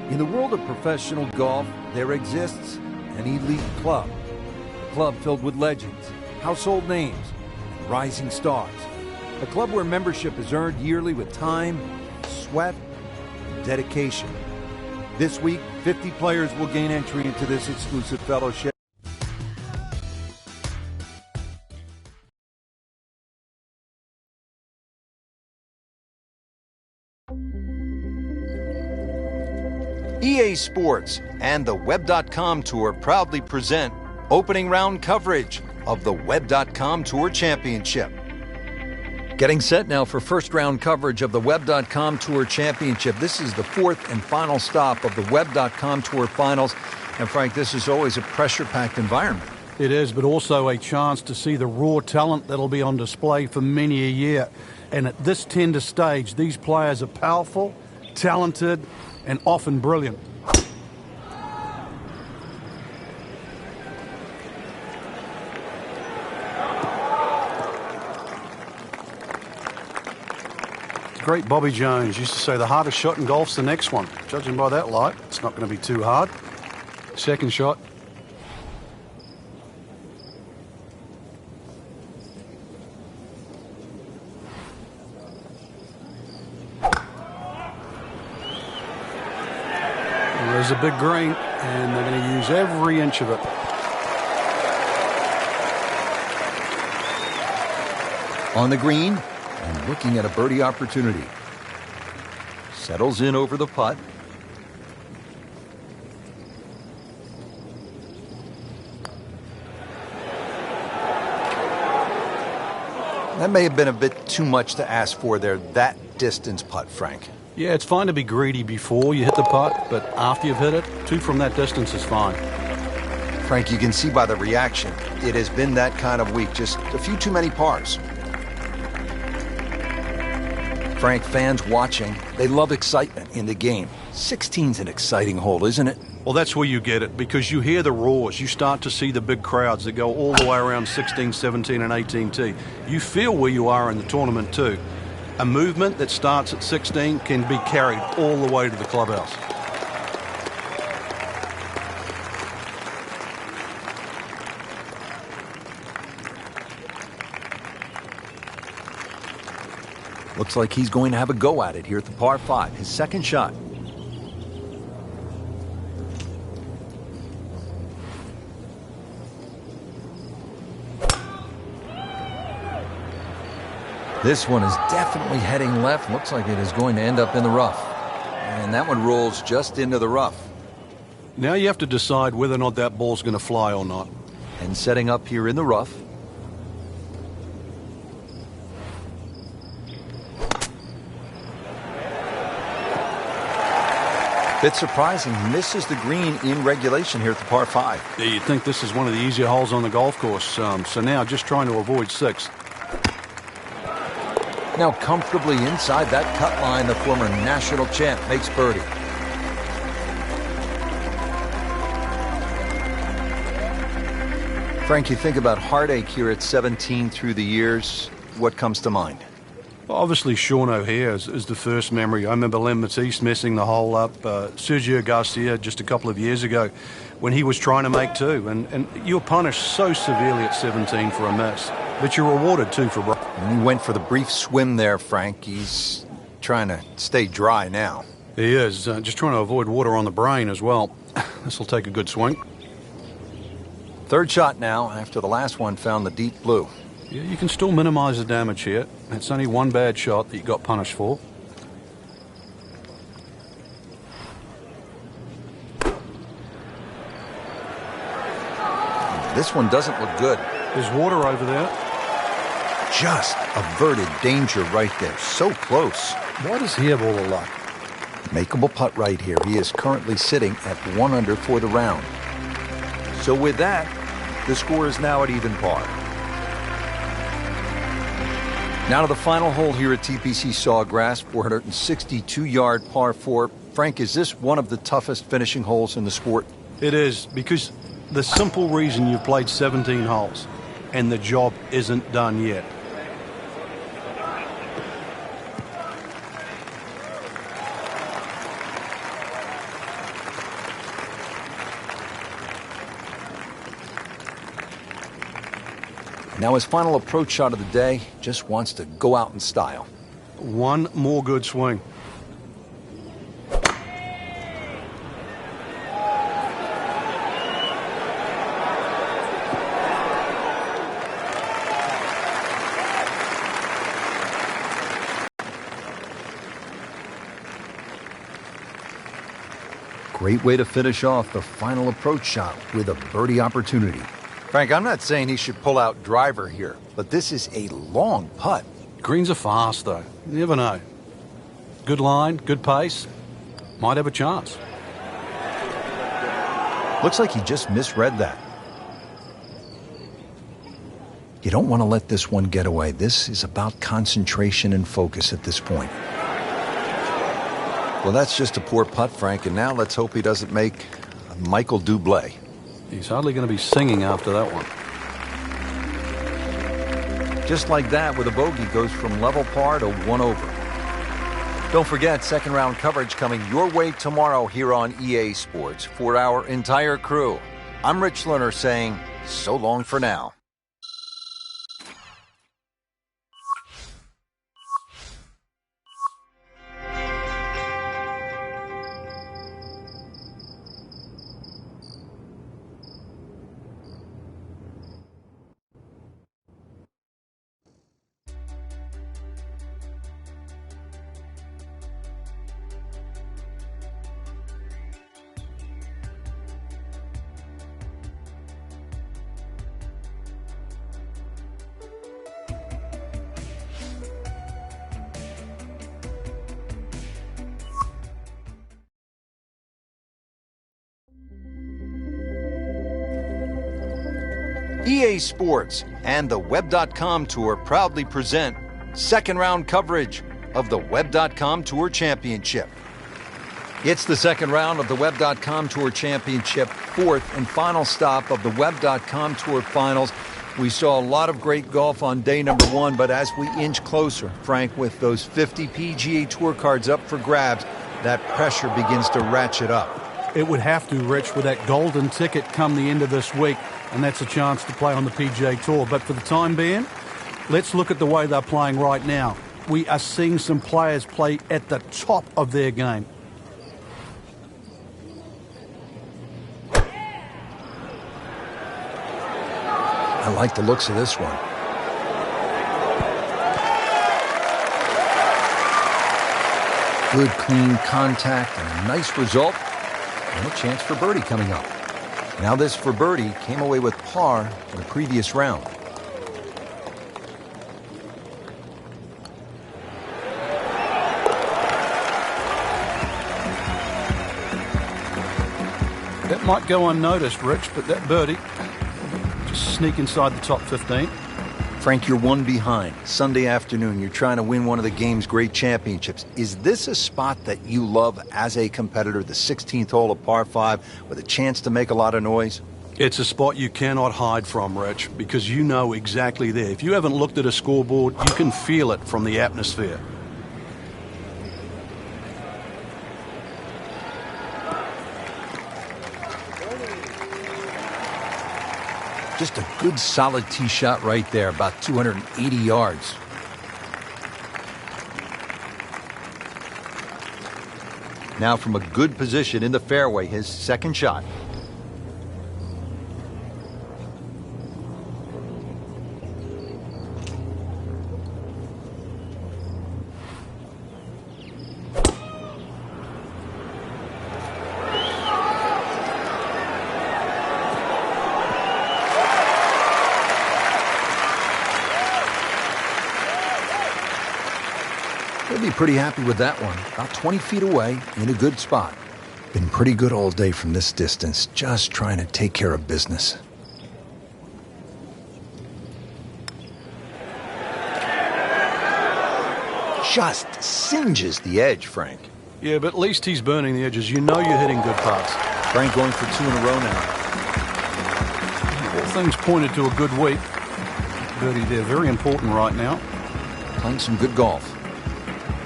In the world of professional golf, there exists an elite club. A club filled with legends, household names, and rising stars. A club where membership is earned yearly with time, sweat, and dedication. This week, 50 players will gain entry into this exclusive fellowship. EA Sports and the Web.com Tour proudly present opening round coverage of the Web.com Tour Championship. Getting set now for first round coverage of the Web.com Tour Championship. This is the fourth and final stop of the Web.com Tour Finals. And Frank, this is always a pressure-packed environment. It is, but also a chance to see the raw talent that'll be on display for many a year. And at this tender stage, these players are powerful, talented, and often brilliant. Great Bobby Jones used to say the hardest shot in golf's the next one. Judging by that light, it's not going to be too hard. Second shot. There's a big green, and they're going to use every inch of it. On the green, and looking at a birdie opportunity. Settles in over the putt. That may have been a bit too much to ask for there, that distance putt, Frank. Yeah, it's fine to be greedy before you hit the putt, but after you've hit it, 2 from that distance is fine. Frank, you can see by the reaction, it has been that kind of week, just a few too many pars. Frank, fans watching, they love excitement in the game. 16's an exciting hole, isn't it? Well, that's where you get it, because you hear the roars. You start to see the big crowds that go all the way around 16, 17, and 18T. You feel where you are in the tournament, too. A movement that starts at 16 can be carried all the way to the clubhouse. Looks like he's going to have a go at it here at the par 5, his second shot. This one is definitely heading left. Looks like it is going to end up in the rough. And that one rolls just into the rough. Now you have to decide whether or not that ball's going to fly or not. And setting up here in the rough. Bit surprising, misses the green in regulation here at the par 5. Yeah, you'd think this is one of the easier holes on the golf course. So now just trying to avoid 6. Now comfortably inside that cut line, the former national champ makes birdie. Frank, you think about heartache here at 17 through the years. What comes to mind? Obviously, Sean O'Hare is the first memory. I remember Len Matisse messing the hole up. Sergio Garcia just a couple of years ago when he was trying to make 2. And you're punished so severely at 17 for a miss. But you're rewarded, too, for... And he went for the brief swim there, Frank. He's trying to stay dry now. He is. Just trying to avoid water on the brain as well. This will take a good swing. Third shot now, after the last one found the deep blue. Yeah, you can still minimize the damage here. It's only one bad shot that you got punished for. This one doesn't look good. There's water over there. Just averted danger right there. So close. Why does he have all the luck? Makeable putt right here. He is currently sitting at 1 under for the round. So with that, the score is now at even par. Now to the final hole here at TPC Sawgrass, 462-yard par 4. Frank, is this one of the toughest finishing holes in the sport? It is, because the simple reason you've played 17 holes and the job isn't done yet. Now his final approach shot of the day, just wants to go out in style. One more good swing. Great way to finish off the final approach shot with a birdie opportunity. Frank, I'm not saying he should pull out driver here, but this is a long putt. Greens are fast, though. You never know. Good line, good pace. Might have a chance. Looks like he just misread that. You don't want to let this one get away. This is about concentration and focus at this point. Well, that's just a poor putt, Frank, and now let's hope he doesn't make a Michael Bublé. He's hardly going to be singing after that one. Just like that, with a bogey, goes from level par to 1 over. Don't forget, second round coverage coming your way tomorrow here on EA Sports for our entire crew. I'm Rich Lerner saying so long for now. EA Sports and the Web.com Tour proudly present second round coverage of the Web.com Tour Championship. It's the second round of the Web.com Tour Championship, fourth and final stop of the Web.com Tour Finals. We saw a lot of great golf on day number one, but as we inch closer, Frank, with those 50 PGA Tour cards up for grabs, that pressure begins to ratchet up. It would have to, Rich, with that golden ticket come the end of this week, and that's a chance to play on the PGA Tour. But for the time being, let's look at the way they're playing right now. We are seeing some players play at the top of their game. I like the looks of this one. Good, clean contact and a nice result. And a chance for birdie coming up. Now this for birdie came away with par in the previous round. That might go unnoticed, Rich, but that birdie just sneak inside the top 15. Frank, you're one behind. Sunday afternoon, you're trying to win one of the game's great championships. Is this a spot that you love as a competitor, the 16th hole of par 5, with a chance to make a lot of noise? It's a spot you cannot hide from, Rich, because you know exactly there. If you haven't looked at a scoreboard, you can feel it from the atmosphere. Just a good solid tee shot right there, about 280 yards. Now from a good position in the fairway, his second shot. He'll be pretty happy with that one. About 20 feet away, in a good spot. Been pretty good all day from this distance, just trying to take care of business. Just singes the edge, Frank. Yeah, but at least he's burning the edges. You know you're hitting good putts. Frank going for 2 in a row now. All things pointed to a good week. Birdie there, very important right now. Playing some good golf.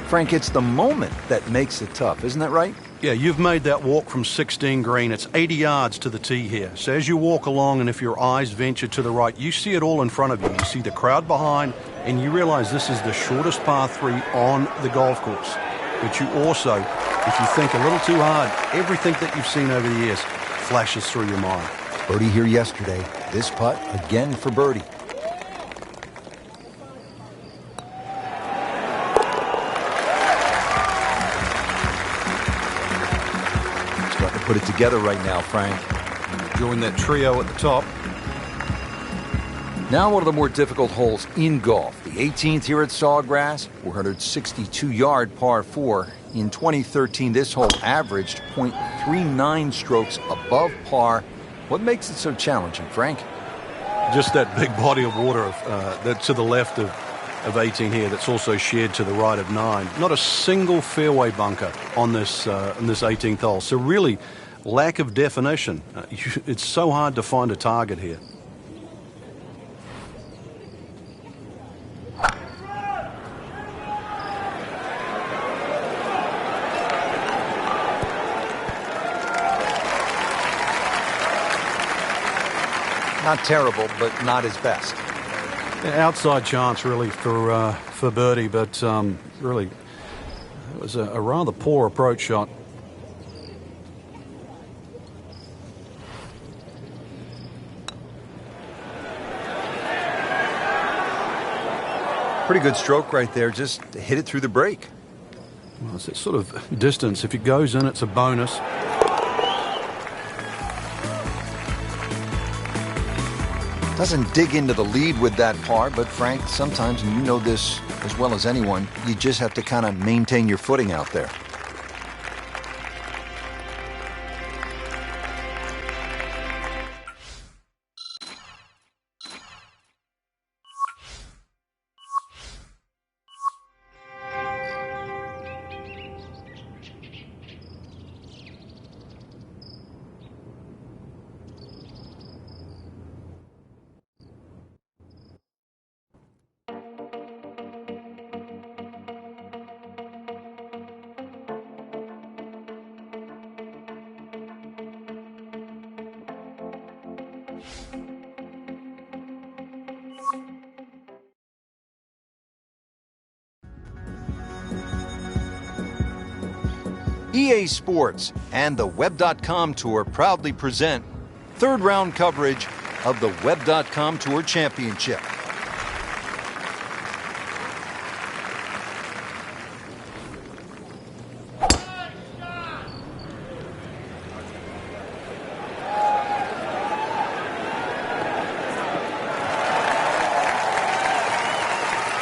Frank, it's the moment that makes it tough, isn't that right? Yeah, you've made that walk from 16 green. It's 80 yards to the tee here. So as you walk along, and if your eyes venture to the right, you see it all in front of you. You see the crowd behind, and you realize this is the shortest par 3 on the golf course. But you also, if you think a little too hard, everything that you've seen over the years flashes through your mind. Birdie here yesterday. This putt again for birdie. Starting to put it together right now, Frank. Join that trio at the top. Now one of the more difficult holes in golf. The 18th here at Sawgrass, 462-yard par 4. In 2013, this hole averaged .39 strokes above par. What makes it so challenging, Frank? Just that big body of water that's to the left of 18 here that's also shared to the right of 9. Not a single fairway bunker on this 18th hole. So really, lack of definition. It's so hard to find a target here. Not terrible, but not his best. Outside chance, really, for birdie, but really, it was a rather poor approach shot. Pretty good stroke right there. Just hit it through the break. Well, it's that sort of distance. If it goes in, it's a bonus. Doesn't dig into the lead with that par, but Frank, sometimes, and you know this as well as anyone, you just have to kind of maintain your footing out there. EA Sports and the Web.com Tour proudly present third round coverage of the Web.com Tour Championship.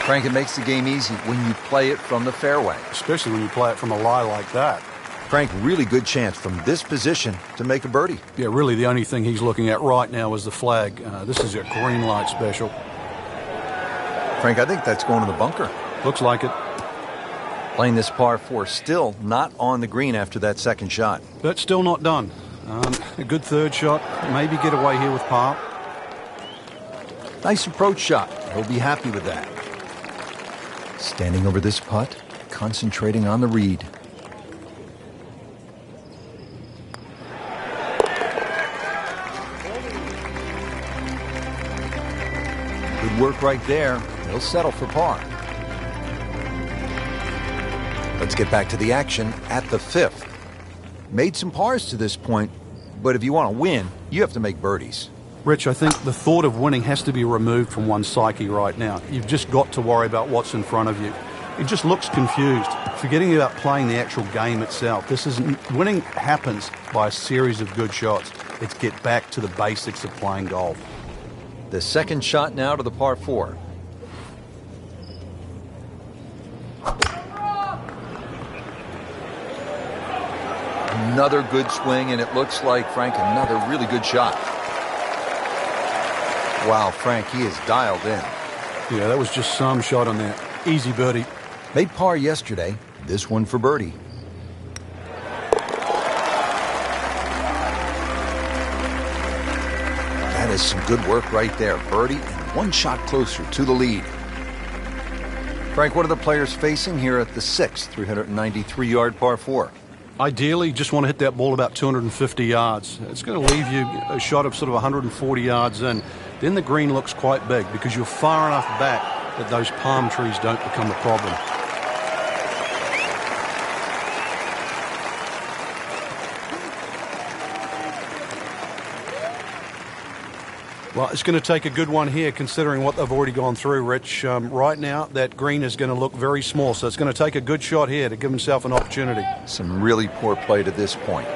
Frank, it makes the game easy when you play it from the fairway. Especially when you play it from a lie like that. Frank, really good chance from this position to make a birdie. Yeah, really the only thing he's looking at right now is the flag. This is a green light special. Frank, I think that's going to the bunker. Looks like it. Playing this par 4, still not on the green after that second shot. But still not done. A good third shot. Maybe get away here with par. Nice approach shot. He'll be happy with that. Standing over this putt, concentrating on the read. Good work right there. He'll settle for par. Let's get back to the action at the 5th. Made some pars to this point, but if you want to win, you have to make birdies. Rich, I think the thought of winning has to be removed from one's psyche right now. You've just got to worry about what's in front of you. He just looks confused, forgetting about playing the actual game itself. Winning happens by a series of good shots. Let's get back to the basics of playing golf. The second shot now to the par 4. Another good swing, and it looks like, Frank, another really good shot. Wow, Frank, he is dialed in. Yeah, that was just some shot on there. Easy birdie. Made par yesterday. This one for birdie. That is some good work right there. Birdie and one shot closer to the lead. Frank, what are the players facing here at the 6th, 393-yard par 4? Ideally, just want to hit that ball about 250 yards. It's going to leave you a shot of sort of 140 yards in. Then the green looks quite big because you're far enough back that those palm trees don't become a problem. Well, it's going to take a good one here considering what they've already gone through, Rich. Right now, that green is going to look very small, so it's going to take a good shot here to give himself an opportunity. Some really poor play to this point.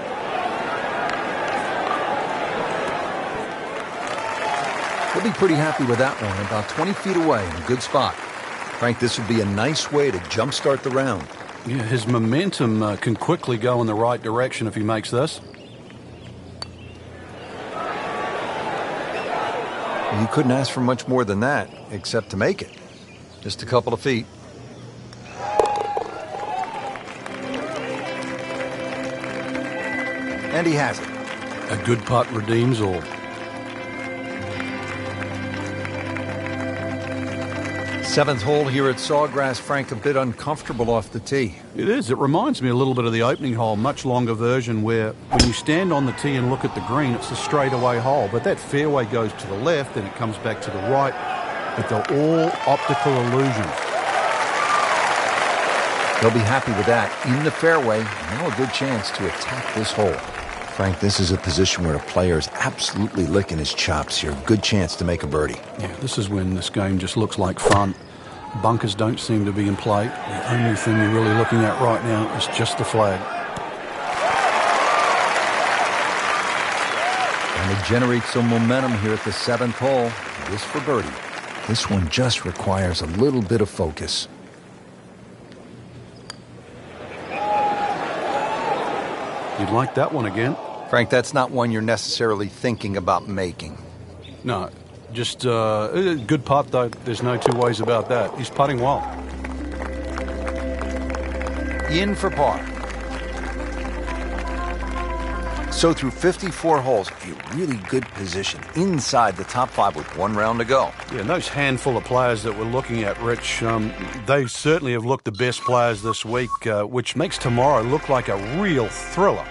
He'll be pretty happy with that one, about 20 feet away in a good spot. Frank, this would be a nice way to jumpstart the round. Yeah, his momentum can quickly go in the right direction if he makes this. You couldn't ask for much more than that, except to make it. Just a couple of feet. And he has it. A good putt redeems all. Seventh hole here at Sawgrass, Frank, a bit uncomfortable off the tee. It is. It reminds me a little bit of the opening hole, much longer version, where when you stand on the tee and look at the green, it's a straightaway hole. But that fairway goes to the left, and it comes back to the right. But they're all optical illusions. They'll be happy with that. In the fairway, now a good chance to attack this hole. Frank, this is a position where a player is absolutely licking his chops here. Good chance to make a birdie. Yeah, this is when this game just looks like fun. Bunkers don't seem to be in play. The only thing you're really looking at right now is just the flag. And to generate some momentum here at the seventh hole, this for birdie. This one just requires a little bit of focus. You'd like that one again. Frank, that's not one you're necessarily thinking about making. No, just a good putt, though. There's no two ways about that. He's putting well. In for par. So through 54 holes, a really good position inside the top five with one round to go. Yeah, and those handful of players that we're looking at, Rich, they certainly have looked the best players this week, which makes tomorrow look like a real thriller.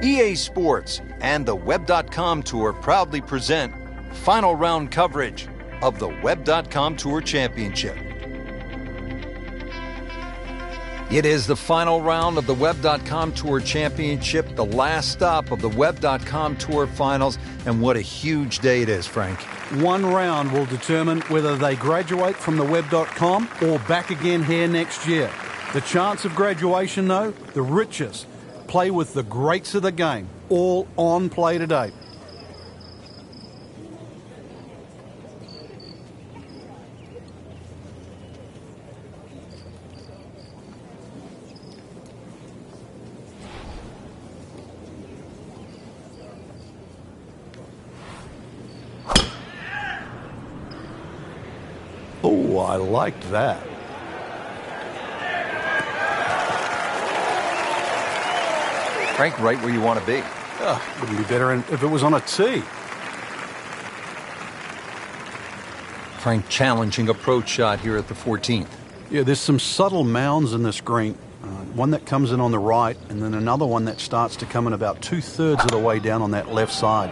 EA Sports and the Web.com Tour proudly present final round coverage of the Web.com Tour Championship. It is the final round of the Web.com Tour Championship, the last stop of the Web.com Tour Finals, and what a huge day it is, Frank. One round will determine whether they graduate from the Web.com or back again here next year. The chance of graduation, though, the richest. Play with the greats of the game, all on play today. Oh, I liked that. Frank, right where you want to be. Wouldn't be better if it was on a tee. Frank, challenging approach shot here at the 14th. Yeah, there's some subtle mounds in this green. One that comes in on the right, and then another one that starts to come in about 2/3 of the way down on that left side.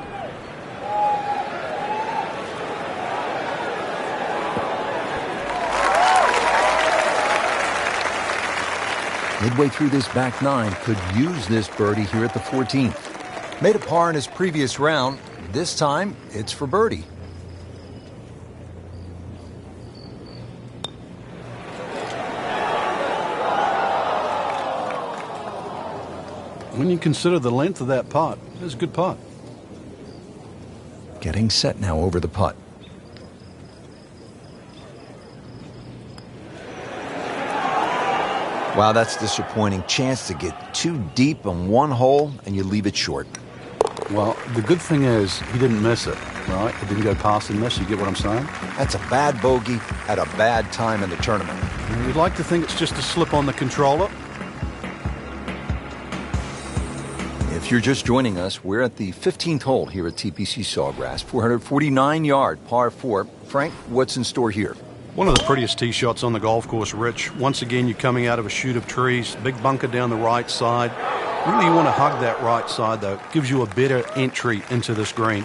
Midway through this back nine, could use this birdie here at the 14th. Made a par in his previous round. This time, it's for birdie. When you consider the length of that putt, it's a good putt. Getting set now over the putt. Wow, that's disappointing. Chance to get too deep on one hole, and you leave it short. Well, the good thing is he didn't miss it, right? It didn't go past and miss. You get what I'm saying? That's a bad bogey at a bad time in the tournament. You'd like to think it's just a slip on the controller. If you're just joining us, we're at the 15th hole here at TPC Sawgrass, 449-yard par 4. Frank, what's in store here? One of the prettiest tee shots on the golf course, Rich. Once again, you're coming out of a chute of trees, big bunker down the right side. Really, you want to hug that right side, though. It gives you a better entry into this green.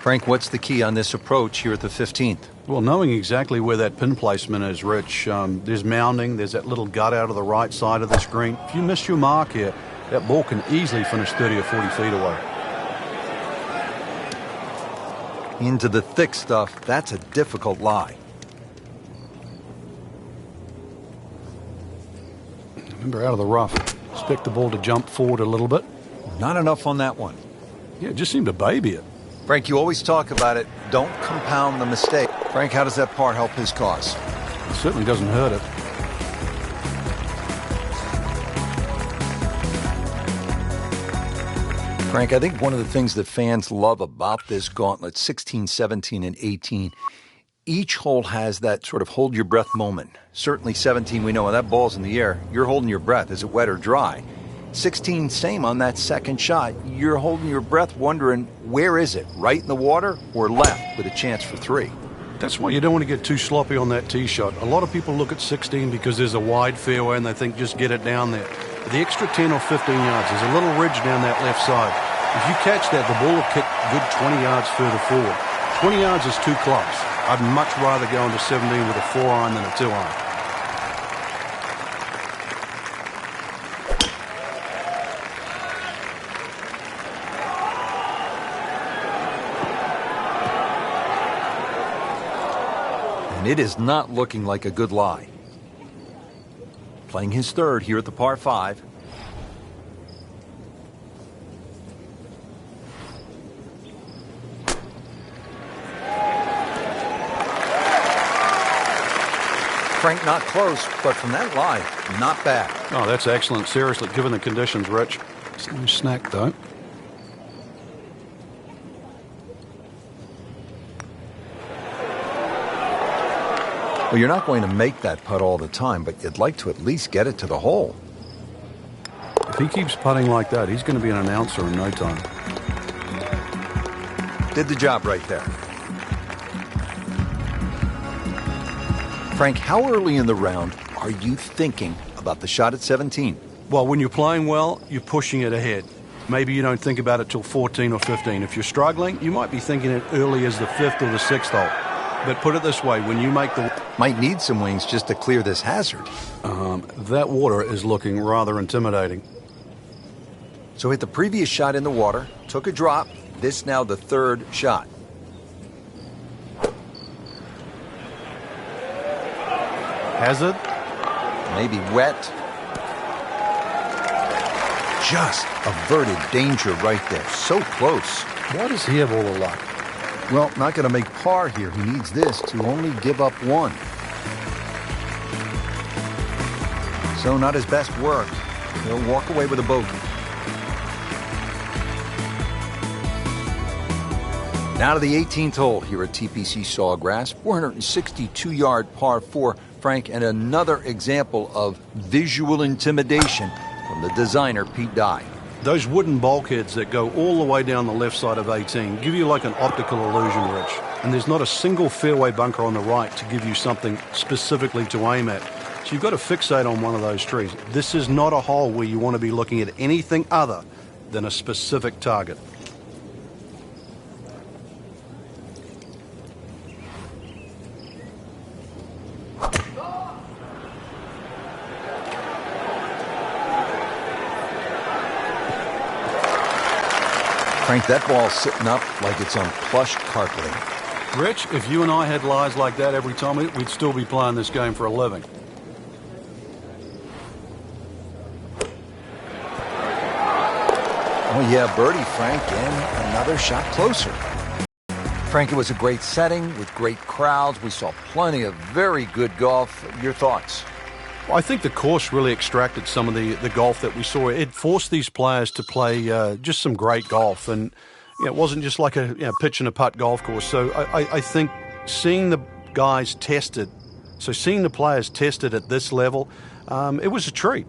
Frank, what's the key on this approach here at the 15th? Well, knowing exactly where that pin placement is, Rich. There's mounding, there's that little gut out of the right side of this green. If you miss your mark here, that ball can easily finish 30 or 40 feet away. Into the thick stuff, that's a difficult lie. Remember, out of the rough, expect the ball to jump forward a little bit. Not enough on that one. Yeah, it just seemed to baby it. Frank, you always talk about it. Don't compound the mistake. Frank, how does that par help his cause? It certainly doesn't hurt it. Frank, I think one of the things that fans love about this gauntlet, 16, 17, and 18, each hole has that sort of hold your breath moment. Certainly 17, we know when that ball's in the air, you're holding your breath. Is it wet or dry? 16, same on that second shot. You're holding your breath wondering, where is it? Right in the water or left with a chance for 3? That's why you don't want to get too sloppy on that tee shot. A lot of people look at 16 because there's a wide fairway and they think just get it down there. The extra 10 or 15 yards, there's a little ridge down that left side. If you catch that, the ball will kick good 20 yards further forward. 20 yards is too close. I'd much rather go into 17 with a 4-iron than a 2-iron. And it is not looking like a good lie. Playing his third here at the par 5. Frank, not close, but from that lie, not bad. Oh, that's excellent. Seriously, given the conditions, Rich. It's no snack, though. Well, you're not going to make that putt all the time, but you'd like to at least get it to the hole. If he keeps putting like that, he's going to be an announcer in no time. Did the job right there. Frank, how early in the round are you thinking about the shot at 17? Well, when you're playing well, you're pushing it ahead. Maybe you don't think about it till 14 or 15. If you're struggling, you might be thinking it early as the 5th or the 6th hole. But put it this way, when you make the... Might need some wings just to clear this hazard. That water is looking rather intimidating. So hit the previous shot in the water, took a drop. This now the 3rd shot. Hazard? Maybe wet. Just averted danger right there. So close. Why does he have all the luck? Well, not going to make par here. He needs this to only give up 1. So not his best work. He'll walk away with a bogey. Now to the 18th hole here at TPC Sawgrass. 462-yard par 4, Frank, and another example of visual intimidation from the designer, Pete Dye. Those wooden bulkheads that go all the way down the left side of 18 give you like an optical illusion, Rich. And there's not a single fairway bunker on the right to give you something specifically to aim at. So you've got to fixate on one of those trees. This is not a hole where you want to be looking at anything other than a specific target. Frank, that ball's sitting up like it's on plush carpeting. Rich, if you and I had lies like that every time, we'd still be playing this game for a living. Oh yeah, birdie, Frank, and another shot closer. Frank, it was a great setting with great crowds. We saw plenty of very good golf. Your thoughts? Well, I think the course really extracted some of the golf that we saw. It forced these players to play just some great golf, and it wasn't just like a pitch and a putt golf course. So I think seeing the guys tested, seeing the players tested at this level, it was a treat.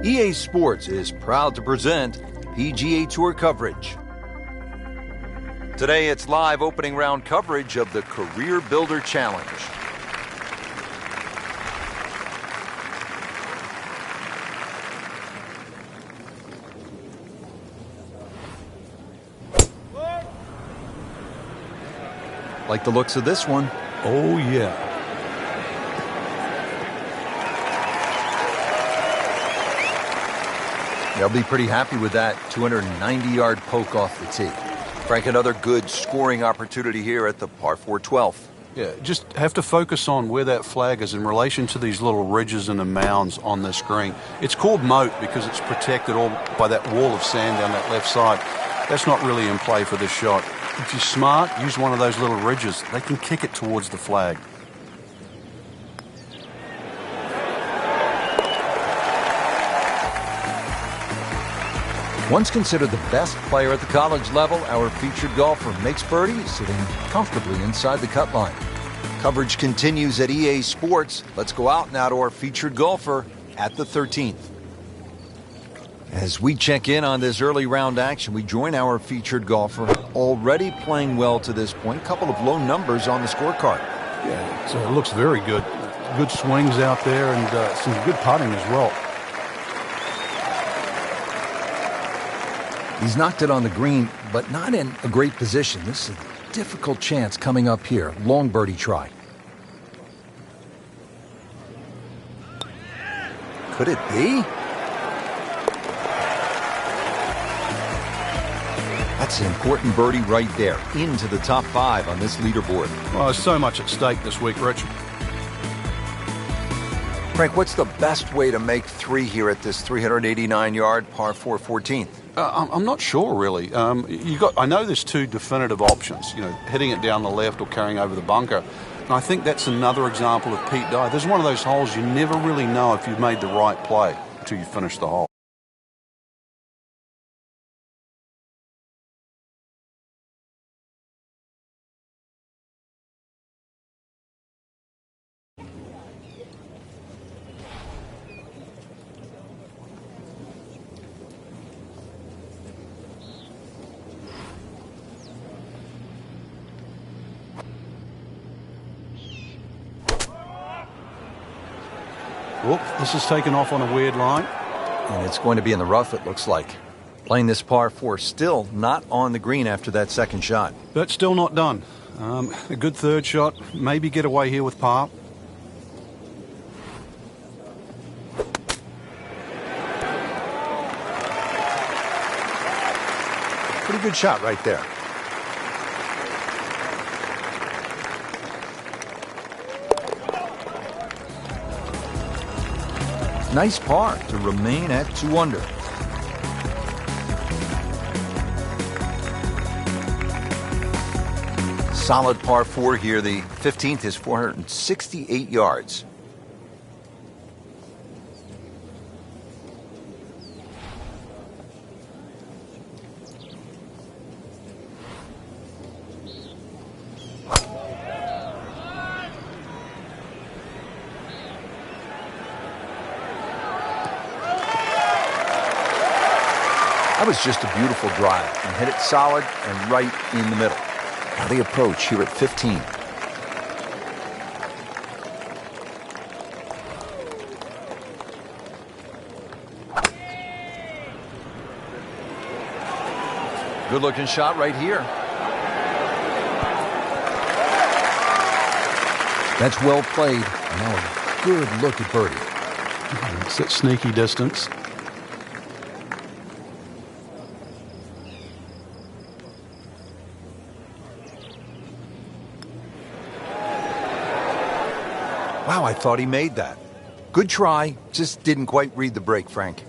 EA Sports is proud to present PGA Tour coverage. Today it's live opening round coverage of the Career Builder Challenge. Like the looks of this one? Oh, yeah. They'll be pretty happy with that 290-yard poke off the tee. Frank, another good scoring opportunity here at the par 4 12th. Yeah, just have to focus on where that flag is in relation to these little ridges and the mounds on this green. It's called moat because it's protected all by that wall of sand down that left side. That's not really in play for this shot. If you're smart, use one of those little ridges. They can kick it towards the flag. Once considered the best player at the college level, our featured golfer makes birdie, sitting comfortably inside the cut line. Coverage continues at EA Sports. Let's go out now to our featured golfer at the 13th. As we check in on this early round action, we join our featured golfer, already playing well to this point. A couple of low numbers on the scorecard. Yeah, it looks very good. Good swings out there and some good putting as well. He's knocked it on the green, but not in a great position. This is a difficult chance coming up here. Long birdie try. Could it be? That's an important birdie right there, into the top 5 on this leaderboard. Well, there's so much at stake this week, Rich. Frank, what's the best way to make 3 here at this 389-yard par 4 14th? I'm not sure, really. I know there's 2 definitive options, hitting it down the left or carrying over the bunker. And I think that's another example of Pete Dye. There's one of those holes you never really know if you've made the right play until you finish the hole. Whoop, this is taken off on a weird line. And it's going to be in the rough, it looks like. Playing this par 4, still not on the green after that second shot. But still not done. A good third shot. Maybe get away here with par. Pretty good shot right there. Nice par to remain at 2 under. Solid par 4 here. The 15th is 468 yards. That was just a beautiful drive and hit it solid and right in the middle. Now the approach here at 15. Good looking shot right here. That's well played. Now a good look at birdie. It's at sneaky distance. Wow, I thought he made that. Good try, just didn't quite read the break, Frank.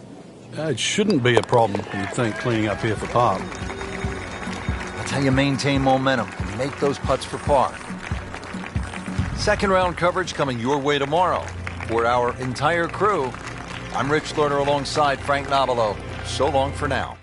It shouldn't be a problem, you'd think, cleaning up here for par. That's how you maintain momentum and make those putts for par. Second round coverage coming your way tomorrow. For our entire crew, I'm Rich Lerner alongside Frank Nobilo. So long for now.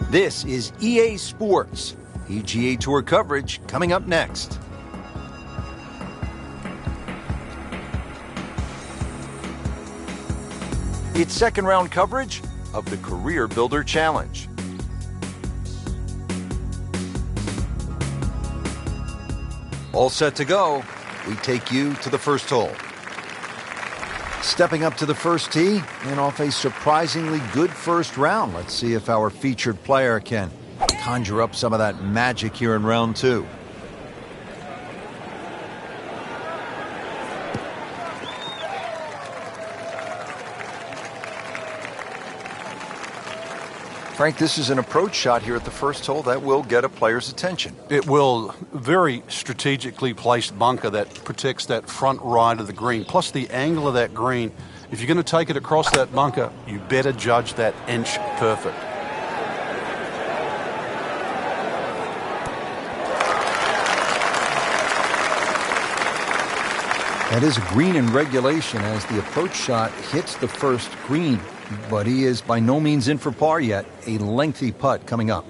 This is EA Sports. PGA Tour coverage coming up next. It's second round coverage of the Career Builder Challenge. All set to go. We take you to the first hole. Stepping up to the first tee and off a surprisingly good first round. Let's see if our featured player can conjure up some of that magic here in round two. Frank, this is an approach shot here at the first hole that will get a player's attention. It will. Very strategically placed bunker that protects that front right of the green, plus the angle of that green. If you're going to take it across that bunker, you better judge that inch perfect. That is a green in regulation as the approach shot hits the first green, but he is by no means in for par yet. A lengthy putt coming up.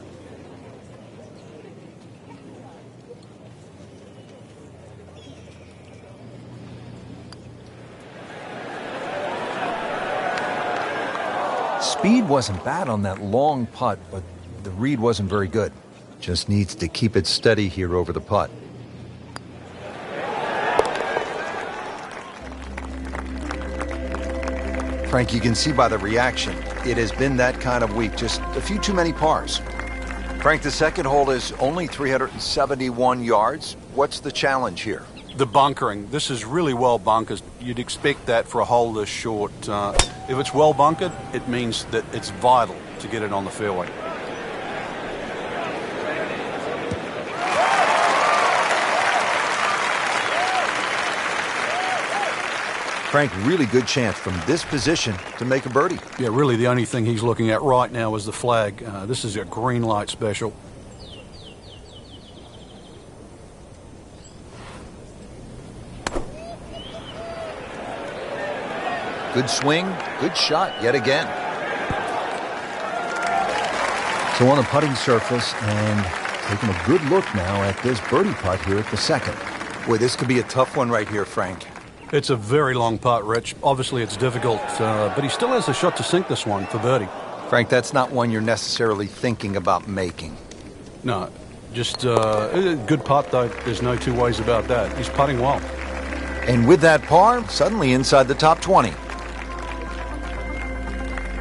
Speed wasn't bad on that long putt, but the read wasn't very good. Just needs to keep it steady here over the putt. Frank, you can see by the reaction, it has been that kind of week. Just a few too many pars. Frank, the second hole is only 371 yards. What's the challenge here? The bunkering. This is really well bunkered. You'd expect that for a hole this short. If it's well bunkered, it means that it's vital to get it on the fairway. Frank, really good chance from this position to make a birdie. Yeah, really the only thing he's looking at right now is the flag. This is a green light special. Good swing, good shot yet again. So on the putting surface and taking a good look now at this birdie putt here at the second. Boy, this could be a tough one right here, Frank. It's a very long putt, Rich. Obviously, it's difficult, but he still has a shot to sink this one for birdie. Frank, that's not one you're necessarily thinking about making. No, just a good putt, though. There's no two ways about that. He's putting well. And with that par, suddenly inside the top 20.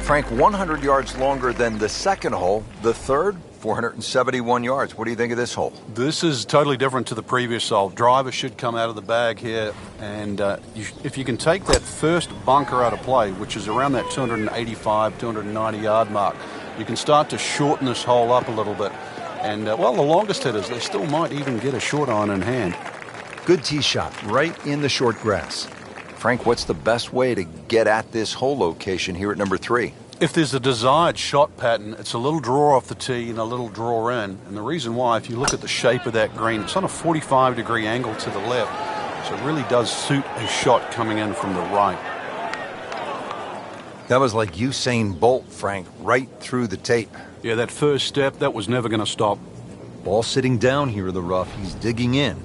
Frank, 100 yards longer than the second hole. The third, 471 yards. What do you think of this hole? This is totally different to the previous hole. Driver should come out of the bag here, and if you can take that first bunker out of play, which is around that 285, 290 yard mark, you can start to shorten this hole up a little bit. And, well, the longest hitters, they still might even get a short iron in hand. Good tee shot right in the short grass. Frank, what's the best way to get at this hole location here at number 3? If there's a desired shot pattern, it's a little draw off the tee and a little draw in. And the reason why, if you look at the shape of that green, it's on a 45-degree angle to the left. So it really does suit a shot coming in from the right. That was like Usain Bolt, Frank, right through the tape. Yeah, that first step, that was never going to stop. Ball sitting down here in the rough. He's digging in.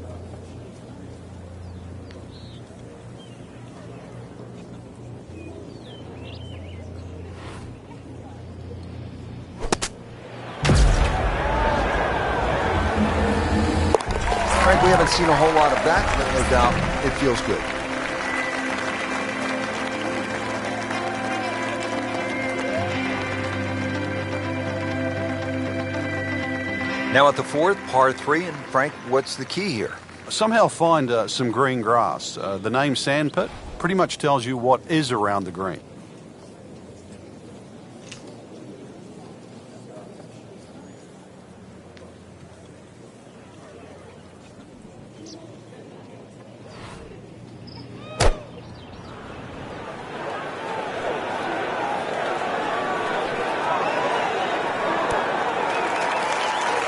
We haven't seen a whole lot of that, but no doubt it feels good. Now at the fourth, par 3, and Frank, what's the key here? Somehow find some green grass. The name Sandpit pretty much tells you what is around the green.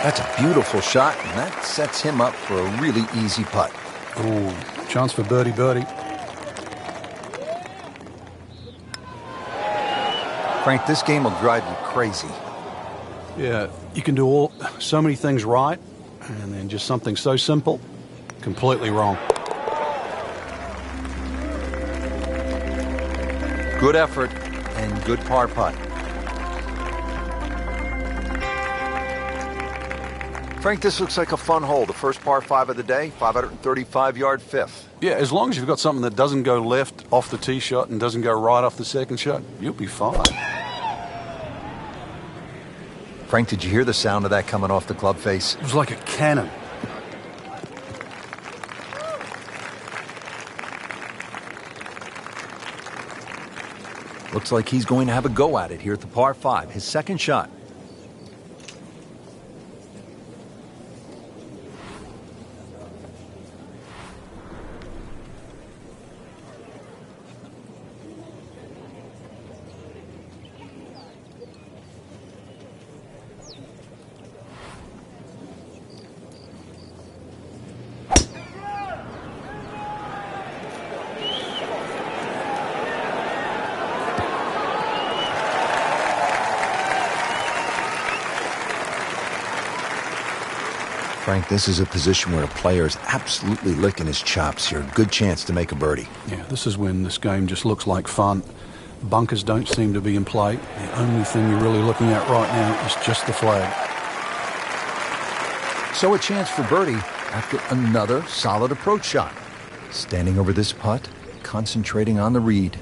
That's a beautiful shot, and that sets him up for a really easy putt. Ooh, chance for birdie. Frank, this game will drive you crazy. Yeah, you can do so many things right, and then just something so simple, completely wrong. Good effort and good par putt. Frank, this looks like a fun hole. The first par 5 of the day, 535-yard fifth. Yeah, as long as you've got something that doesn't go left off the tee shot and doesn't go right off the second shot, you'll be fine. Frank, did you hear the sound of that coming off the club face? It was like a cannon. Looks like he's going to have a go at it here at the par 5, his second shot. Frank, this is a position where a player is absolutely licking his chops here. Good chance to make a birdie. Yeah, this is when this game just looks like fun. Bunkers don't seem to be in play. The only thing you're really looking at right now is just the flag. So a chance for birdie after another solid approach shot. Standing over this putt, concentrating on the read.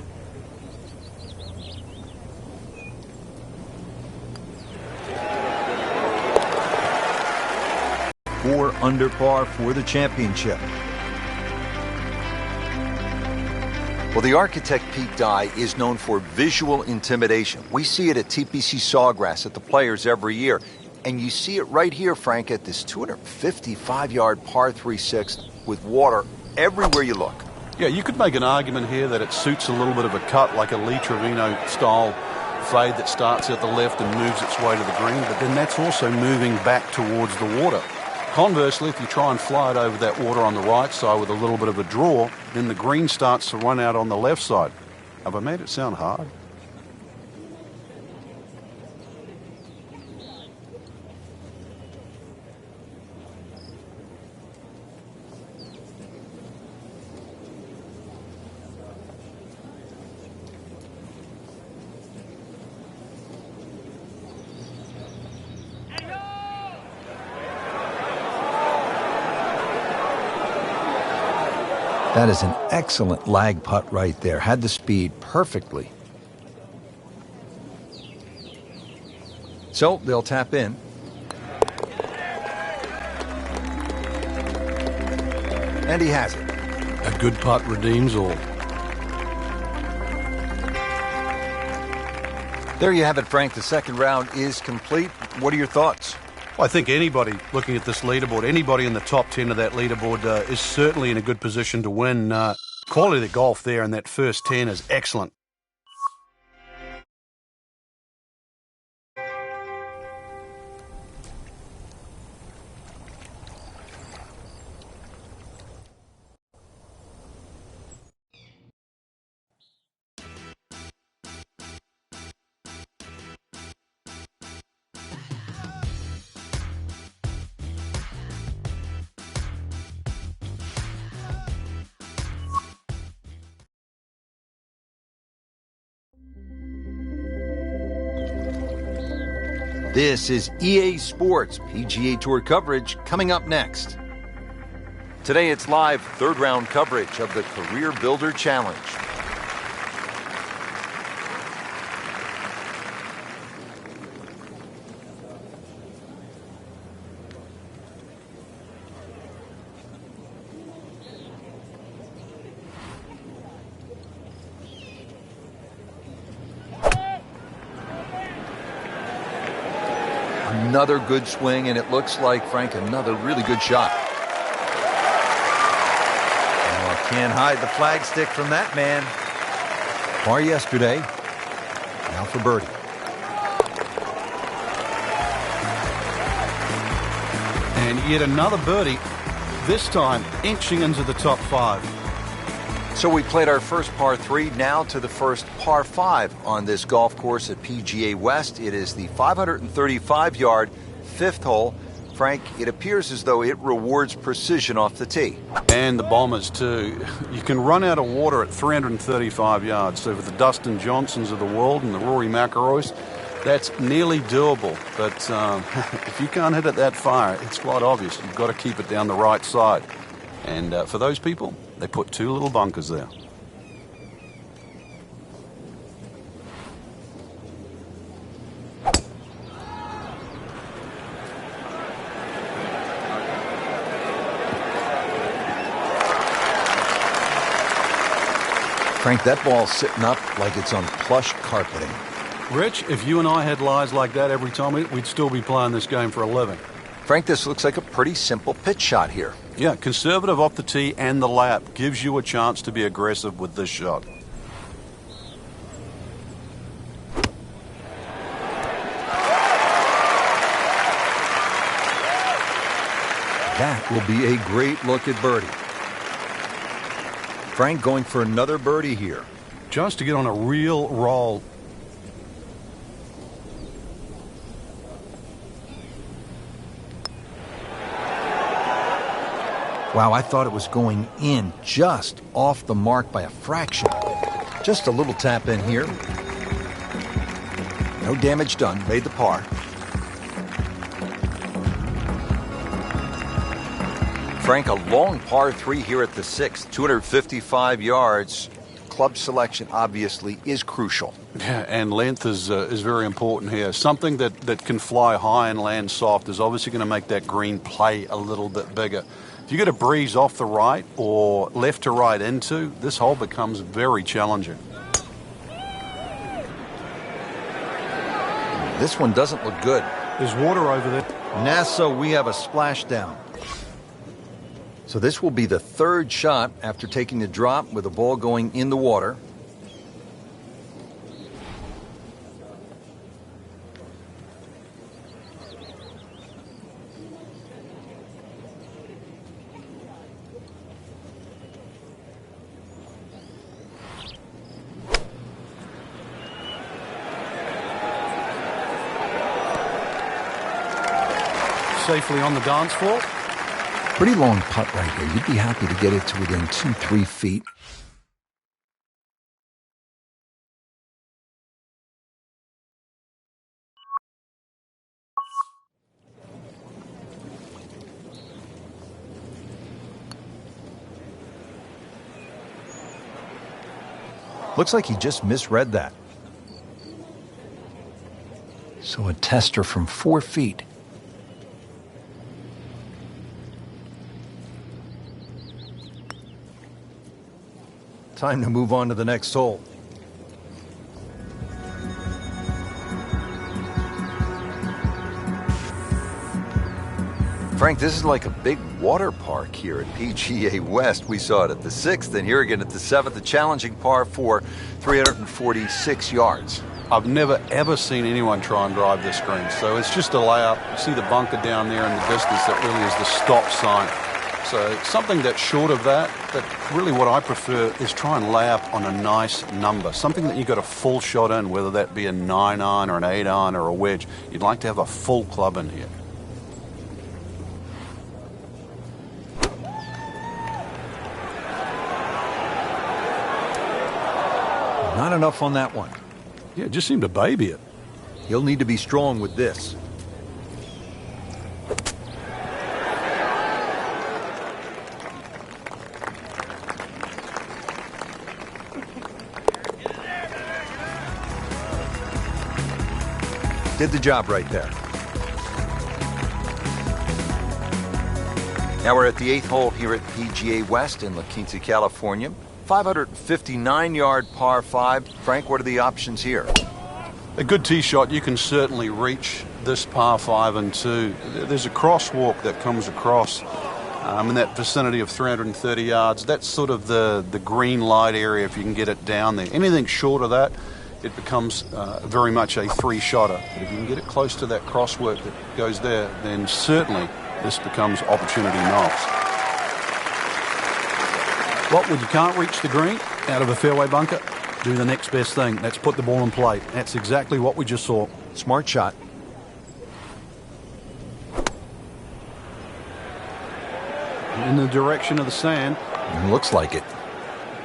Four under par for the championship. Well, the architect Pete Dye is known for visual intimidation. We see it at TPC Sawgrass at the Players every year. And you see it right here, Frank, at this 255-yard par 3/6 with water everywhere you look. Yeah, you could make an argument here that it suits a little bit of a cut, like a Lee Trevino-style fade that starts at the left and moves its way to the green, but then that's also moving back towards the water. Conversely, if you try and fly it over that water on the right side with a little bit of a draw, then the green starts to run out on the left side. Have I made it sound hard? That is an excellent lag putt right there. Had the speed perfectly. So they'll tap in. And he has it. A good putt redeems all. There you have it, Frank. The second round is complete. What are your thoughts? I think anybody looking at this leaderboard, anybody in the top 10 of that leaderboard is certainly in a good position to win. Quality of the golf there in that first 10 is excellent. This is EA Sports PGA Tour coverage coming up next. Today it's live third round coverage of the Career Builder Challenge. Another good swing, and it looks like, Frank, another really good shot. Oh, can't hide the flagstick from that man. Par yesterday, now for birdie. And yet another birdie, this time inching into the top 5. So we played our first par 3, now to the first par 5 on this golf course at PGA West. It is the 535-yard fifth hole. Frank, it appears as though it rewards precision off the tee. And the Bombers too. You can run out of water at 335 yards. So for the Dustin Johnsons of the world and the Rory McIlroys, that's nearly doable. But if you can't hit it that far, it's quite obvious. You've got to keep it down the right side. And for those people, they put 2 little bunkers there. Frank, that ball's sitting up like it's on plush carpeting. Rich, if you and I had lies like that every time, we'd still be playing this game for a living. Frank, this looks like a pretty simple pitch shot here. Yeah, conservative off the tee and the lap gives you a chance to be aggressive with this shot. That will be a great look at birdie. Frank going for another birdie here. Just to get on a real roll. Wow, I thought it was going in just off the mark by a fraction. Just a little tap in here. No damage done. Made the par. Frank, a long par 3 here at the 6th, 255 yards. Club selection obviously is crucial. Yeah, and length is very important here. Something that can fly high and land soft is obviously going to make that green play a little bit bigger. If you get a breeze off the right or left to right into, this hole becomes very challenging. This one doesn't look good. There's water over there. NASA, we have a splashdown. So this will be the 3rd shot after taking the drop with the ball going in the water. Safely on the dance floor. Pretty long putt right here. You'd be happy to get it to within 2-3 feet. Looks like he just misread that. So a tester from 4 feet. Time to move on to the next hole. Frank, this is like a big water park here at PGA West. We saw it at the 6th, and here again at the 7th, a challenging par 4, 346 yards. I've never, ever seen anyone try and drive this green. So it's just a layup. You see the bunker down there in the distance. That really is the stop sign. So something that's short of that, but really what I prefer is try and lay up on a nice number. Something that you got a full shot in, whether that be a 9-iron or an 8-iron or a wedge. You'd like to have a full club in here. Not enough on that one. Yeah, it just seemed to baby it. He'll need to be strong with this. Did the job right there. Now we're at the 8th hole here at PGA West in La Quinta, California. 559-yard par 5. Frank, what are the options here? A good tee shot, you can certainly reach this par 5 and 2. There's a crosswalk that comes across in that vicinity of 330 yards. That's sort of the green light area if you can get it down there. Anything short of that, it becomes very much a 3-shotter. But if you can get it close to that crosswalk that goes there, then certainly this becomes opportunity knocks. Well, when you can't reach the green out of a fairway bunker, do the next best thing. That's put the ball in play. That's exactly what we just saw. Smart shot. In the direction of the sand. Looks like it.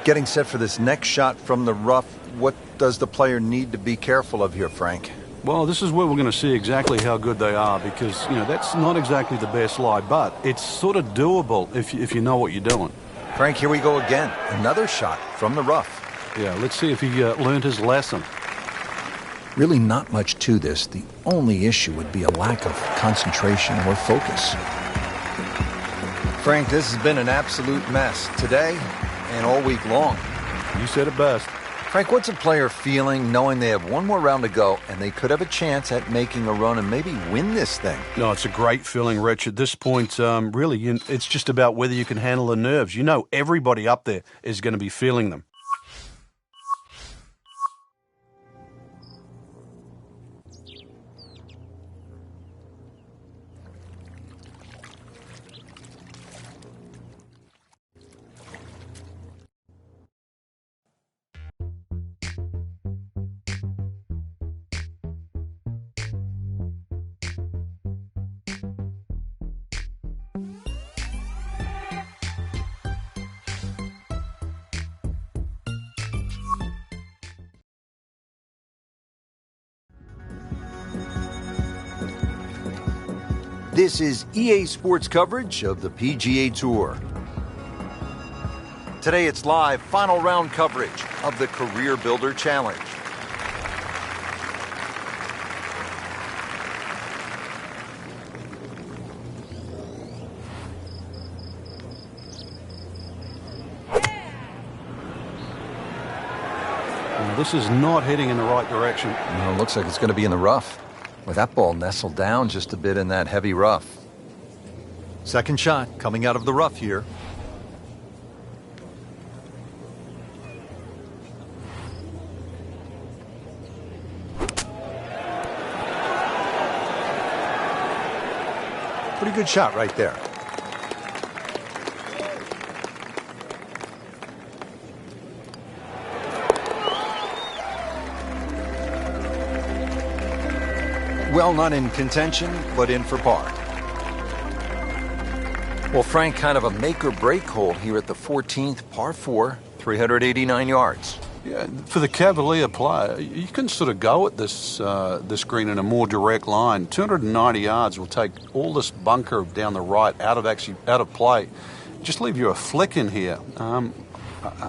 Getting set for this next shot from the rough, what does the player need to be careful of here, Frank? Well, this is where we're going to see exactly how good they are because, that's not exactly the best lie, but it's sort of doable if you know what you're doing. Frank, here we go again. Another shot from the rough. Yeah, let's see if he learned his lesson. Really not much to this. The only issue would be a lack of concentration or focus. Frank, this has been an absolute mess today and all week long. You said it best. Frank, what's a player feeling knowing they have one more round to go and they could have a chance at making a run and maybe win this thing? No, it's a great feeling, Rich. At this point, really, it's just about whether you can handle the nerves. Everybody up there is going to be feeling them. This is EA Sports coverage of the PGA Tour. Today it's live final round coverage of the Career Builder Challenge. Well, this is not heading in the right direction. No, it looks like it's going to be in the rough. With that ball nestled down just a bit in that heavy rough. Second shot coming out of the rough here. Pretty good shot right there. Well, not in contention, but in for par. Well, Frank, kind of a make-or-break hole here at the 14th, par 4, 389 yards. Yeah, for the Cavalier player, you can sort of go at this green in a more direct line. 290 yards will take all this bunker down the right out of play. Just leave you a flick in here. I'm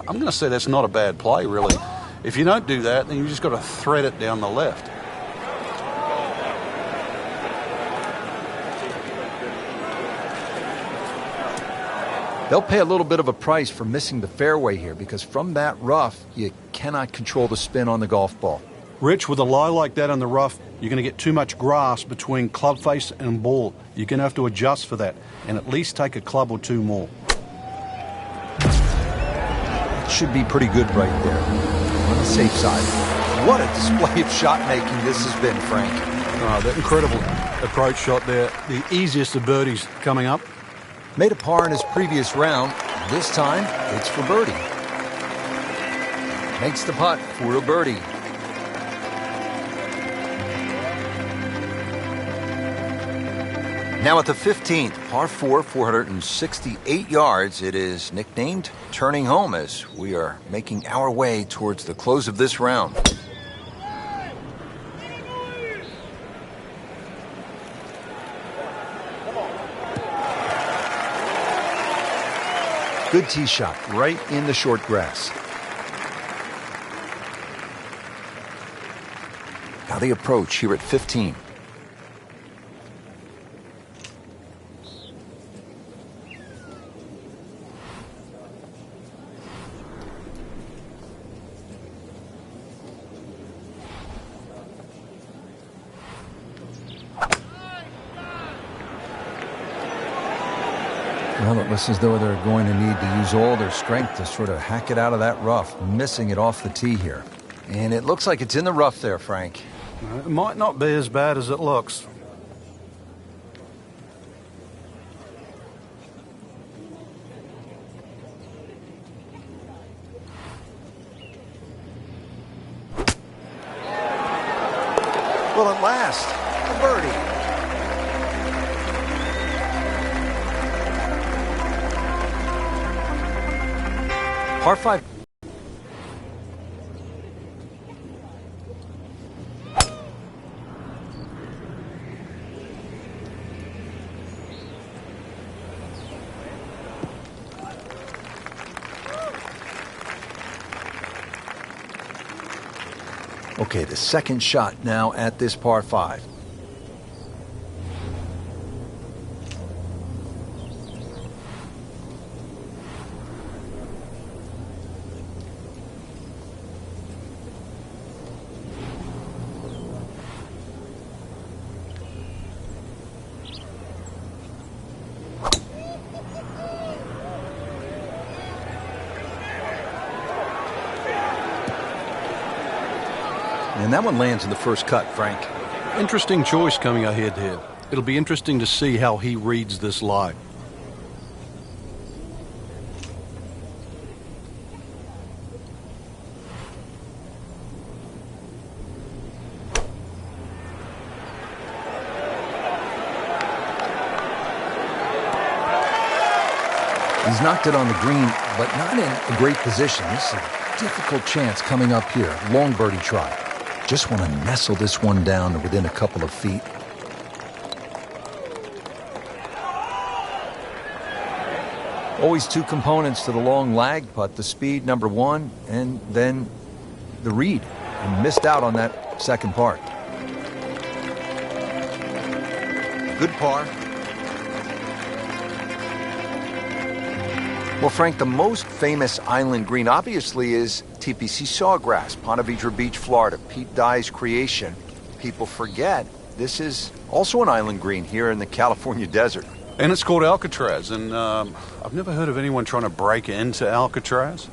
going to say that's not a bad play, really. If you don't do that, then you just got to thread it down the left. They'll pay a little bit of a price for missing the fairway here because from that rough, you cannot control the spin on the golf ball. Rich, with a lie like that in the rough, you're going to get too much grass between club face and ball. You're going to have to adjust for that and at least take a club or two more. It should be pretty good right there on the safe side. What a display of shot making this has been, Frank. That incredible approach shot there. The easiest of birdies coming up. Made a par in his previous round. This time, it's for birdie. Makes the putt for a birdie. Now at the 15th, par 4, 468 yards. It is nicknamed Turning Home as we are making our way towards the close of this round. Good tee shot right in the short grass. Now the approach here at 15. Well, it looks as though they're going to need to use all their strength to sort of hack it out of that rough, missing it off the tee here. And it looks like it's in the rough there, Frank. It might not be as bad as it looks. Well, at last, a birdie. Par 5. Okay, the second shot now at this par 5. And that one lands in the first cut, Frank. Interesting choice coming ahead here. It'll be interesting to see how he reads this lie. He's knocked it on the green, but not in a great position. This is a difficult chance coming up here. Long birdie try. Just want to nestle this one down to within a couple of feet. Always two components to the long lag putt. The speed, number one, and then the read. And missed out on that second part. Good par. Well, Frank, the most famous island green obviously is TPC Sawgrass, Ponte Vedra Beach, Florida. Pete Dye's creation. People forget this is also an island green here in the California desert. And it's called Alcatraz, and I've never heard of anyone trying to break into Alcatraz.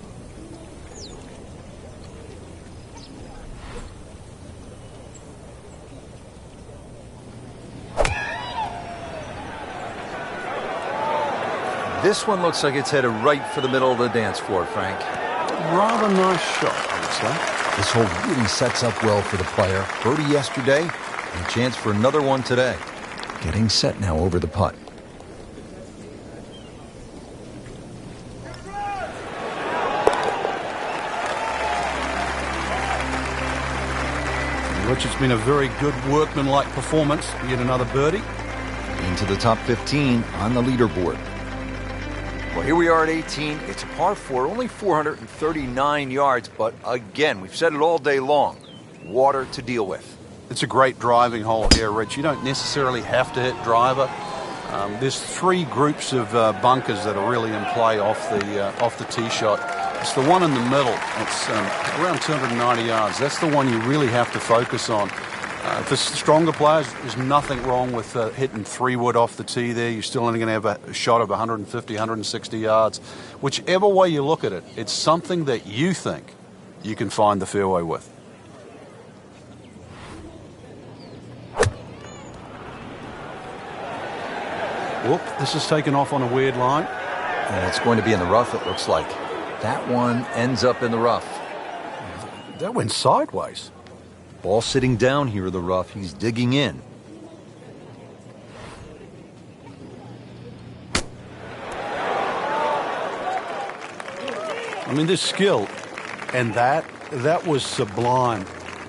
This one looks like it's headed right for the middle of the dance floor, Frank. Rather nice shot, I would say. This hole really sets up well for the player. Birdie yesterday, and a chance for another one today. Getting set now over the putt. Rich, it's been a very good workmanlike performance. Yet another birdie. Into the top 15 on the leaderboard. Well, here we are at 18. It's a par 4, only 439 yards. But again, we've said it all day long. Water to deal with. It's a great driving hole here, Rich. You don't necessarily have to hit driver. There's three groups of bunkers that are really in play off the tee shot. It's the one in the middle. It's around 290 yards. That's the one you really have to focus on. For stronger players, there's nothing wrong with hitting 3-wood off the tee there. You're still only going to have a shot of 150, 160 yards. Whichever way you look at it, it's something that you think you can find the fairway with. Whoop, this is taken off on a weird line. And it's going to be in the rough, it looks like. That one ends up in the rough. That went sideways. Ball sitting down here in the rough. He's digging in. I mean, this skill, and that was sublime.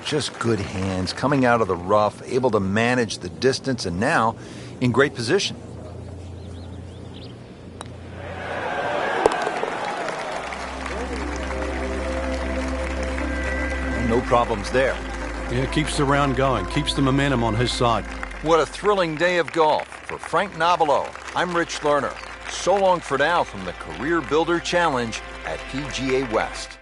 Just good hands, coming out of the rough, able to manage the distance, and now in great position. No problems there. Yeah, keeps the round going, keeps the momentum on his side. What a thrilling day of golf. For Frank Nobilo, I'm Rich Lerner. So long for now from the Career Builder Challenge at PGA West.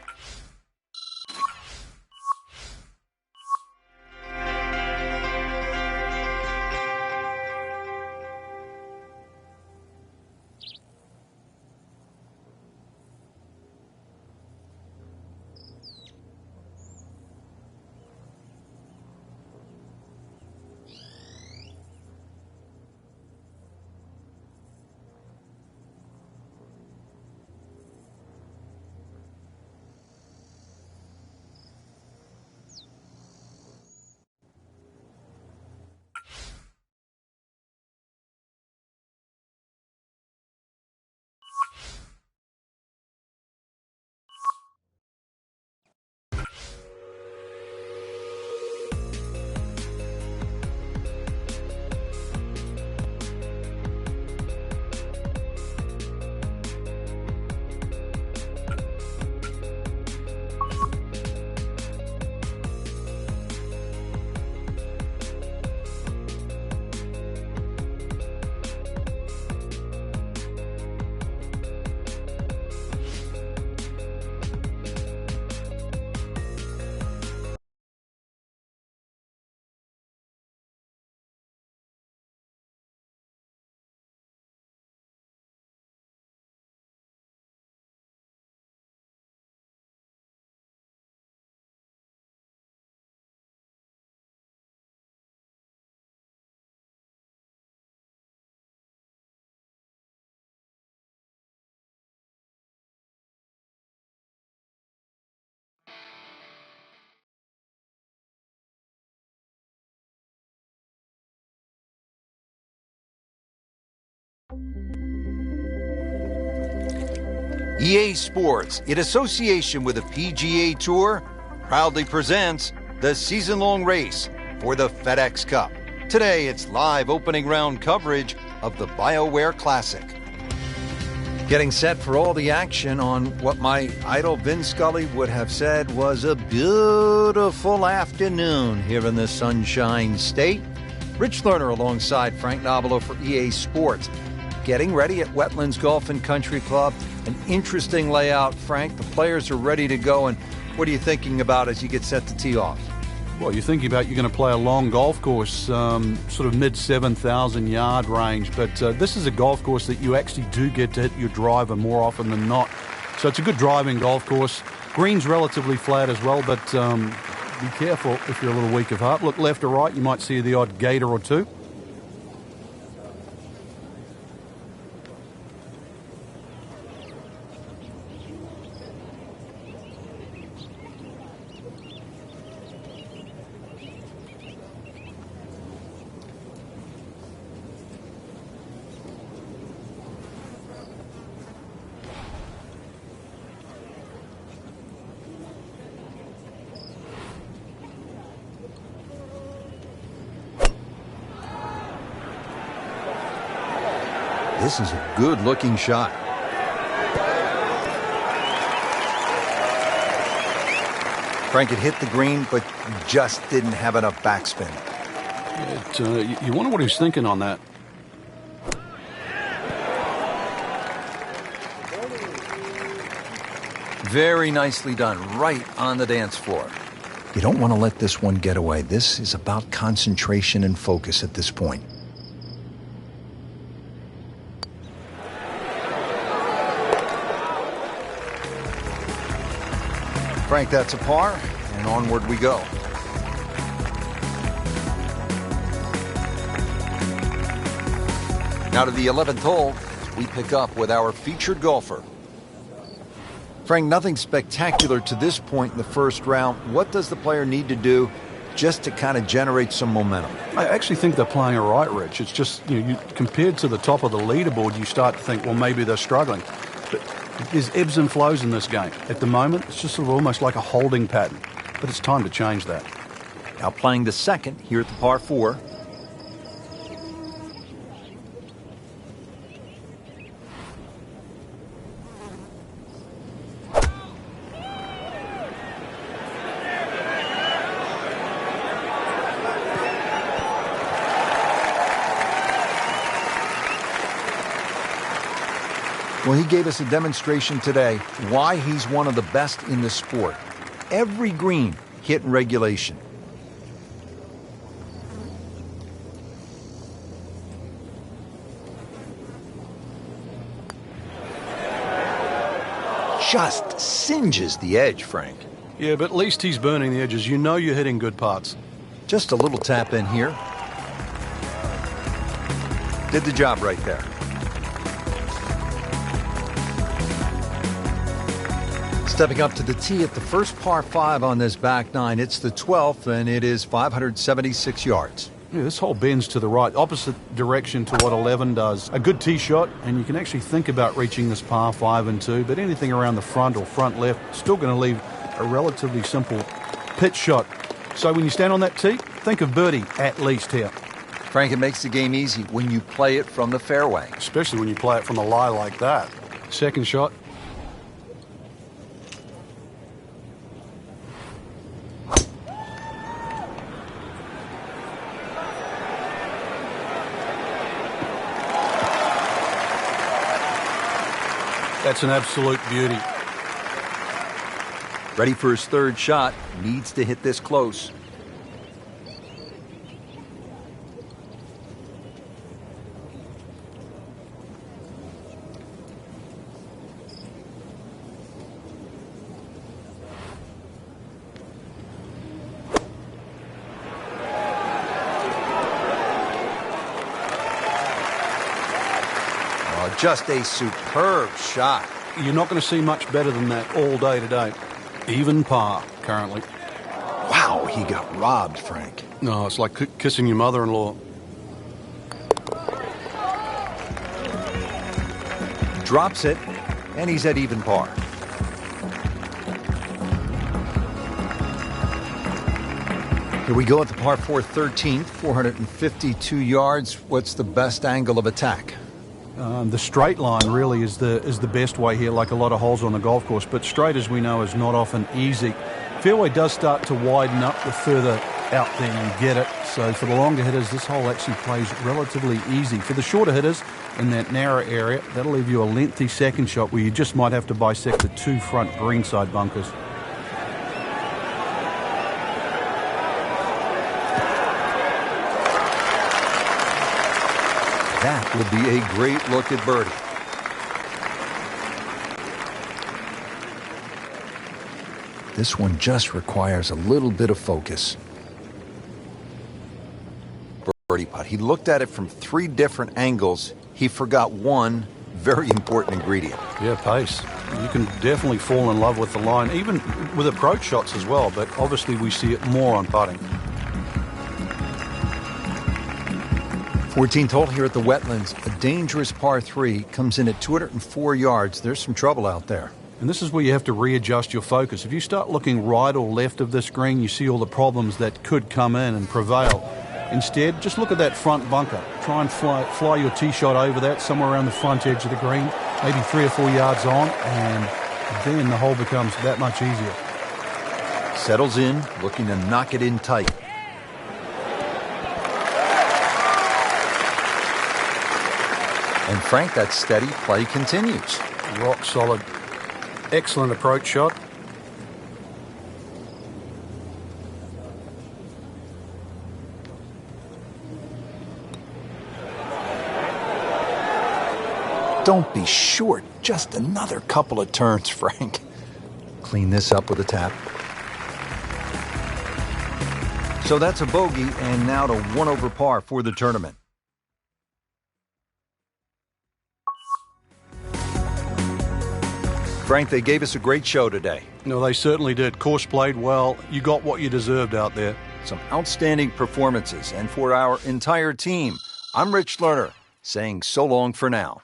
EA Sports, in association with the PGA Tour, proudly presents the season-long race for the FedEx Cup. Today, it's live opening round coverage of the BioWare Classic. Getting set for all the action on what my idol Vin Scully would have said was a beautiful afternoon here in the Sunshine State. Rich Lerner alongside Frank Nobilo for EA Sports. Getting ready at Wetlands Golf and Country Club. An interesting layout, Frank. The players are ready to go. And what are you thinking about as you get set to tee off? Well, you're thinking about you're going to play a long golf course, sort of mid-7,000 yard range. But this is a golf course that you actually do get to hit your driver more often than not. So it's a good driving golf course. Green's relatively flat as well, but be careful if you're a little weak of heart. Look left or right, you might see the odd gator or two. This is a good-looking shot. Frank had hit the green, but just didn't have enough backspin. You wonder what he was thinking on that. Very nicely done, right on the dance floor. You don't want to let this one get away. This is about concentration and focus at this point. Frank, that's a par, and onward we go. Now to the 11th hole, we pick up with our featured golfer. Frank, nothing spectacular to this point in the first round. What does the player need to do just to kind of generate some momentum? I actually think they're playing all right, Rich. It's just, compared to the top of the leaderboard, you start to think, well, maybe they're struggling. But there's ebbs and flows in this game. At the moment, it's just sort of almost like a holding pattern. But it's time to change that. Now playing the second here at the par 4. Well, he gave us a demonstration today why he's one of the best in the sport. Every green hit in regulation. Just singes the edge, Frank. Yeah, but at least he's burning the edges. You know you're hitting good putts. Just a little tap in here. Did the job right there. Stepping up to the tee at the first par 5 on this back nine. It's the 12th, and it is 576 yards. Yeah, this hole bends to the right, opposite direction to what 11 does. A good tee shot, and you can actually think about reaching this par 5 and 2, but anything around the front or front left, still going to leave a relatively simple pitch shot. So when you stand on that tee, think of birdie at least here. Frank, it makes the game easy when you play it from the fairway. Especially when you play it from a lie like that. Second shot. That's an absolute beauty. Ready for his third shot. Needs to hit this close. Just a superb shot. You're not going to see much better than that all day today. Even par, currently. Wow, he got robbed, Frank. No, it's like kissing your mother-in-law. Drops it. and he's at even par. Here we go at the par 4 13th, 452 yards. What's the best angle of attack? The straight line really is the best way here, like a lot of holes on the golf course. But straight, as we know, is not often easy. Fairway does start to widen up the further out there you get it. So for the longer hitters, this hole actually plays relatively easy. For the shorter hitters in that narrow area, that'll leave you a lengthy second shot where you just might have to bisect the 2 front greenside bunkers. That will be a great look at birdie. This one just requires a little bit of focus. Birdie putt. He looked at it from 3 different angles. He forgot one very important ingredient. Yeah, pace. You can definitely fall in love with the line, even with approach shots as well, but obviously we see it more on putting. 14th hole here at the Wetlands. A dangerous par 3 comes in at 204 yards. There's some trouble out there. And this is where you have to readjust your focus. If you start looking right or left of this green, you see all the problems that could come in and prevail. Instead, just look at that front bunker. Try and fly your tee shot over that, somewhere around the front edge of the green, maybe 3 or 4 yards on, and then the hole becomes that much easier. Settles in, looking to knock it in tight. And Frank, that steady play continues. Rock solid. Excellent approach shot. Don't be short. Just another couple of turns, Frank. Clean this up with a tap. So that's a bogey, and now to 1 over par for the tournament. Frank, they gave us a great show today. No, they certainly did. Course played well. You got what you deserved out there. Some outstanding performances. And for our entire team, I'm Rich Lerner, saying so long for now.